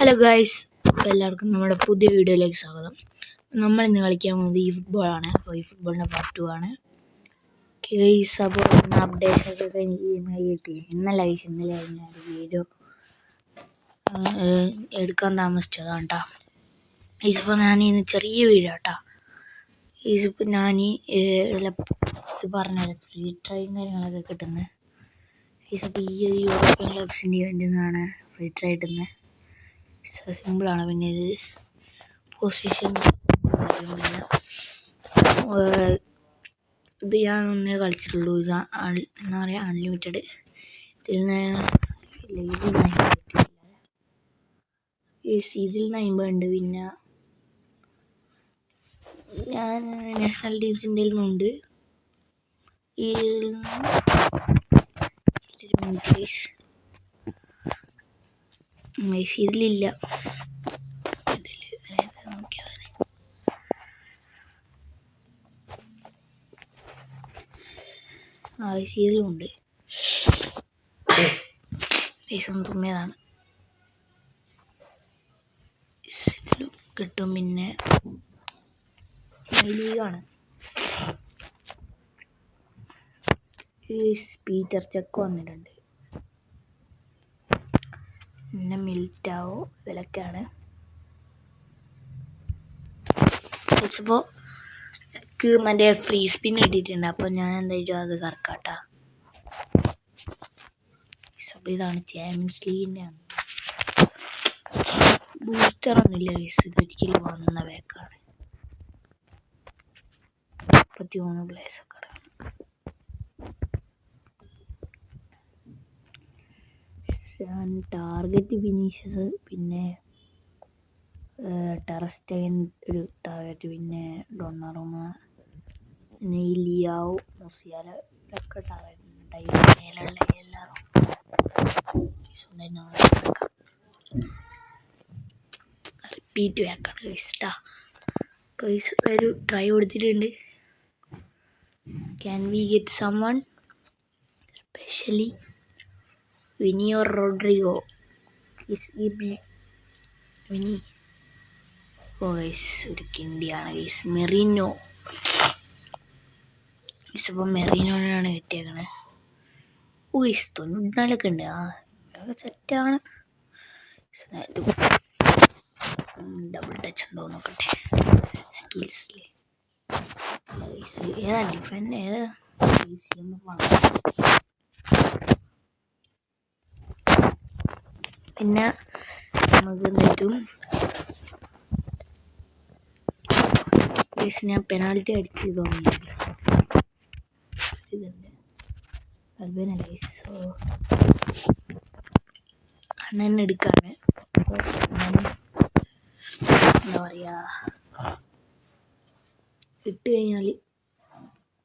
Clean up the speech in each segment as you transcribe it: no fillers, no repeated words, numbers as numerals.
Hello guys, എല്ലാവർക്കും നമ്മുടെ പുതിയ വീഡിയോയിലേക്ക് സ്വാഗതം. നമ്മൾ ഇന്ന് കളിക്കാൻ പോകുന്നത് ഈ ഫുട്ബോളാണ്. അപ്പോൾ ഈ ഫുട്ബോളിൻ്റെ പാർട്ട് 2 ആണ് ഗൈസ്. അപ്പോൾ ഇന്ന് അപ്ഡേഷൻ ഒക്കെ കഴിഞ്ഞ് കിട്ടി. ഇന്നലെ ഞാൻ വീഡിയോ എടുക്കാൻ താമസിച്ചതാണ് കേട്ടോ ഗൈസ്. ഇപ്പോൾ ഞാൻ ഇന്ന് ചെറിയ വീഡിയോ കേട്ടോ ഗൈസ്. ഇപ്പോൾ ഞാൻ ഇത് പറഞ്ഞത് ഫ്രീ ട്രൈയും കാര്യങ്ങളൊക്കെ കിട്ടുന്നത് ഗൈസ്. അപ്പോൾ ഈ ഒരു യൂറോപ്യൻ ക്ലബ്സിൻ്റെ ഇവൻ്റിൽ നിന്നാണ് ഫ്രീ ട്രൈ കിട്ടുന്നത്. സിമ്പിളാണ്. പിന്നെ ഇത് പൊസിഷൻ ഇത് ഞാൻ ഒന്നേ കളിച്ചിട്ടുള്ളൂ. ഇത് എന്താ പറയുക, അൺലിമിറ്റഡ്. ഇതിൽ ഇതിൽ 50 ഉണ്ട്. പിന്നെ ഞാൻ നാഷണൽ ടീംസിൻ്റെ നിന്നുണ്ട്. ഇതിൽ ഇതിലില്ല. ഇതിലുണ്ട്. തുമ്മിയതാണ് കിട്ടും. പിന്നെ ലീഗാണ്. പീറ്റർ ചെക്ക് വന്നിട്ടുണ്ട്. പിന്നെ മിൽറ്റാവോ വിലക്കാണ്. ഇപ്പോൾ എനിക്ക് മറ്റേ ഫ്രീ സ്പിൻ കിട്ടിയിട്ടുണ്ട്. അപ്പോൾ ഞാൻ എന്തായാലും അത് കറക്കാട്ടാ. അപ്പോൾ ഇതാണ് ചാമ്പ്യൻസ് ലീഗിൻ്റെ ബൂസ്റ്റർ ഒന്നുമില്ല ഗൈസ്. ഇതൊരിക്കലും വന്ന ബാക്കാണ്. 33 പ്ലേയേഴ്സ് ഒക്കെ ടാർഗറ്റ് വിനീഷ്യസ്, പിന്നെ ടെറസ്റ്റൈൻ ഒരു ടാർഗറ്റ്, പിന്നെ ഡൊണ്ണാറുമ, പിന്നെ ലിയാവോ, മുസിയാല ഒക്കെ ടാർഗറ്റ് മേലുള്ള എല്ലാവരും റിപ്പീറ്റ് ബാക്കാണ് ഗൈസ്. പൈസ ഒരു ട്രൈ കൊടുത്തിട്ടുണ്ട്. Can we get someone specially Vini or Rodrigo? Vini. Oh guys, ഒരു കിണ്ടിയാണ് ഗൈസ്. Merino guys. അപ്പോൾ മെറീനോനാണ് കിട്ടിയേക്കണേ. ഓ ഗൈസ്, 94 ഉണ്ട്. സെറ്റാണ്. ഡബിൾ ടച്ച് ഉണ്ടോ നോക്കട്ടെ. സ്കിൽസിൽ ഏതാ ഡിഫൻഡ്, ഏതാ പിന്നെ നമുക്ക് എന്നിട്ടും ഞാൻ പെനാൽറ്റി അടിച്ച് തോന്നിയില്ല. ഇതുണ്ട് അൽബനല്ലേ. സോ അണ്ണൻ എടുക്കാണ്. എന്താ പറയുക, ഇട്ട് കഴിഞ്ഞാൽ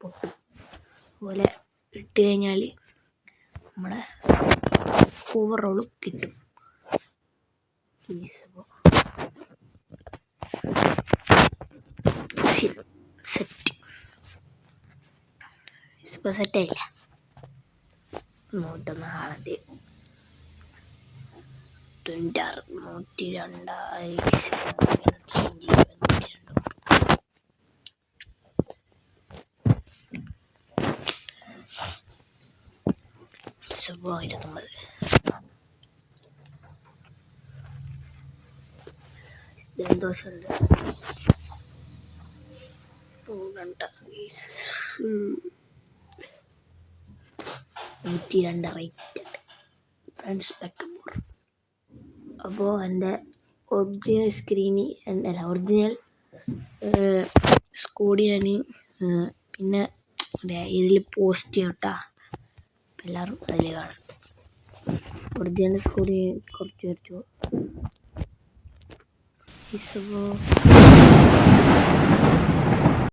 പൊട്ടും. അതുപോലെ ഇട്ട് കഴിഞ്ഞാൽ നമ്മുടെ ഓവറോളും കിട്ടും. സെറ്റ് ഇപ്പോൾ സെറ്റായില്ല. 101 ആളത് 102. സംഭവം 29. ജലദോഷമുണ്ട്. 102 റേറ്റ് ഫ്രണ്ട്സ് ബാക്കപ്പ്. അപ്പോൾ എൻ്റെ ഒറിജിനൽ ഒറിജിനൽ സ്കോഡ് ഞാൻ പിന്നെ ഇതിൽ പോസ്റ്റ് ചെയ്യട്ടാ. എല്ലാവരും അതിൽ കാണാം. ഒറിജിനൽ സ്കോഡ് കുറച്ച് വരച്ചു.